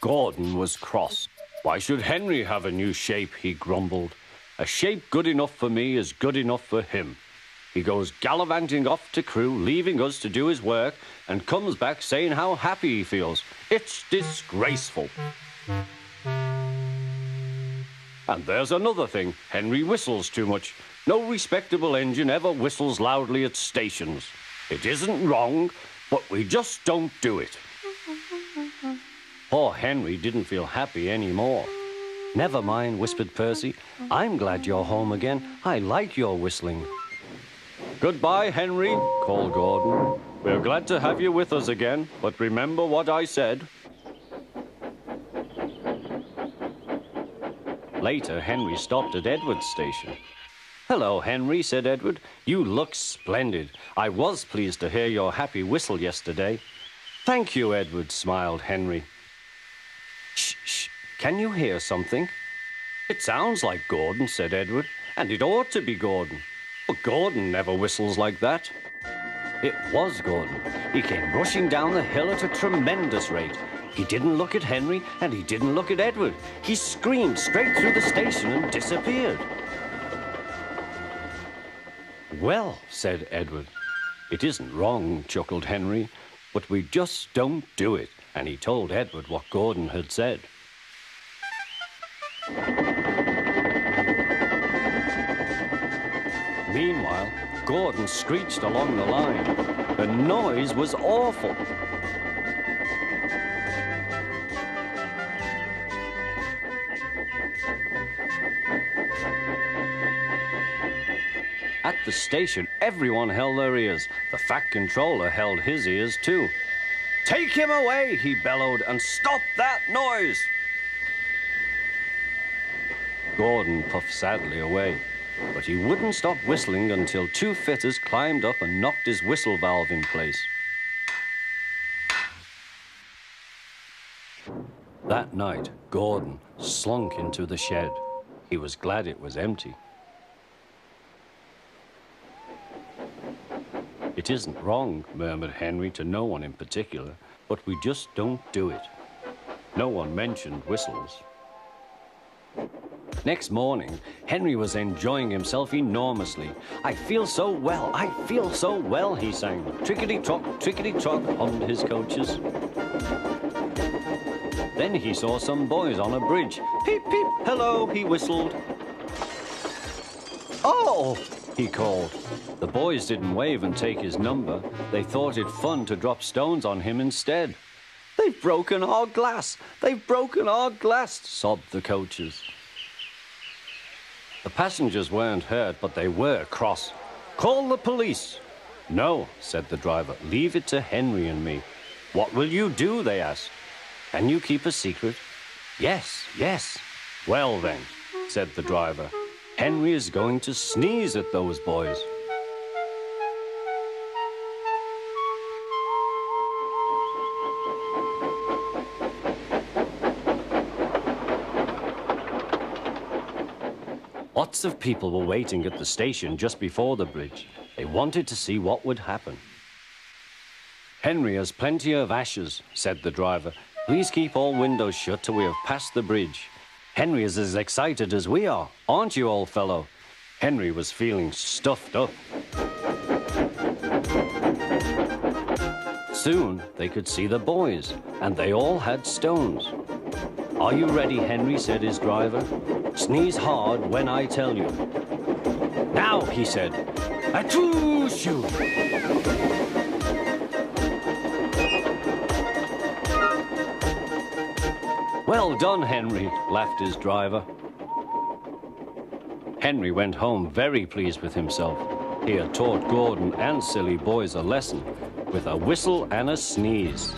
Gordon was cross. Why should Henry have a new shape, he grumbled. A shape good enough for me is good enough for him. He goes gallivanting off to Crewe, leaving us to do his work, and comes back saying how happy he feels. It's disgraceful. And there's another thing. Henry whistles too much. No respectable engine ever whistles loudly at stations. It isn't wrong, but we just don't do it. Poor Henry didn't feel happy anymore. Never mind, whispered Percy. I'm glad you're home again. I like your whistling. Goodbye, Henry, called Gordon. We're glad to have you with us again, but remember what I said. Later, Henry stopped at Edward's station. Hello, Henry, said Edward. You look splendid. I was pleased to hear your happy whistle yesterday. Thank you, Edward, smiled Henry. Shh, shh. Can you hear something? It sounds like Gordon, said Edward, and it ought to be Gordon. But Gordon never whistles like that. It was Gordon. He came rushing down the hill at a tremendous rate. He didn't look at Henry, and he didn't look at Edward. He screamed straight through the station and disappeared. Well, said Edward. It isn't wrong, chuckled Henry, but we just don't do it. And he told Edward what Gordon had said. Meanwhile, Gordon screeched along the line. The noise was awful. At the station, everyone held their ears. The Fat Controller held his ears too. Take him away, he bellowed, and stop that noise! Gordon puffed sadly away, but he wouldn't stop whistling until two fitters climbed up and knocked his whistle valve in place. That night, Gordon slunk into the shed. He was glad it was empty. It isn't wrong, murmured Henry to no one in particular, but we just don't do it. No one mentioned whistles. Next morning, Henry was enjoying himself enormously. I feel so well, he sang. Trickety-trock, hummed his coaches. Then he saw some boys on a bridge. Peep, peep, hello, he whistled. Oh, he called. The boys didn't wave and take his number. They thought it fun to drop stones on him instead. They've broken our glass, sobbed the coaches. The passengers weren't hurt, but they were cross. Call the police. No, said the driver, leave it to Henry and me. What will you do, they asked. Can you keep a secret? Yes, yes. Well then, said the driver, Henry is going to sneeze at those boys. Lots of people were waiting at the station just before the bridge. They wanted to see what would happen. Henry has plenty of ashes, said the driver. Please keep all windows shut till we have passed the bridge. Henry is as excited as we are, aren't you, old fellow? Henry was feeling stuffed up. Soon they could see the boys, and they all had stones. Are you ready, Henry, said his driver. Sneeze hard when I tell you. Now, he said. Achoo-shoo! Well done, Henry, laughed his driver. Henry went home very pleased with himself. He had taught Gordon and silly boys a lesson with a whistle and a sneeze.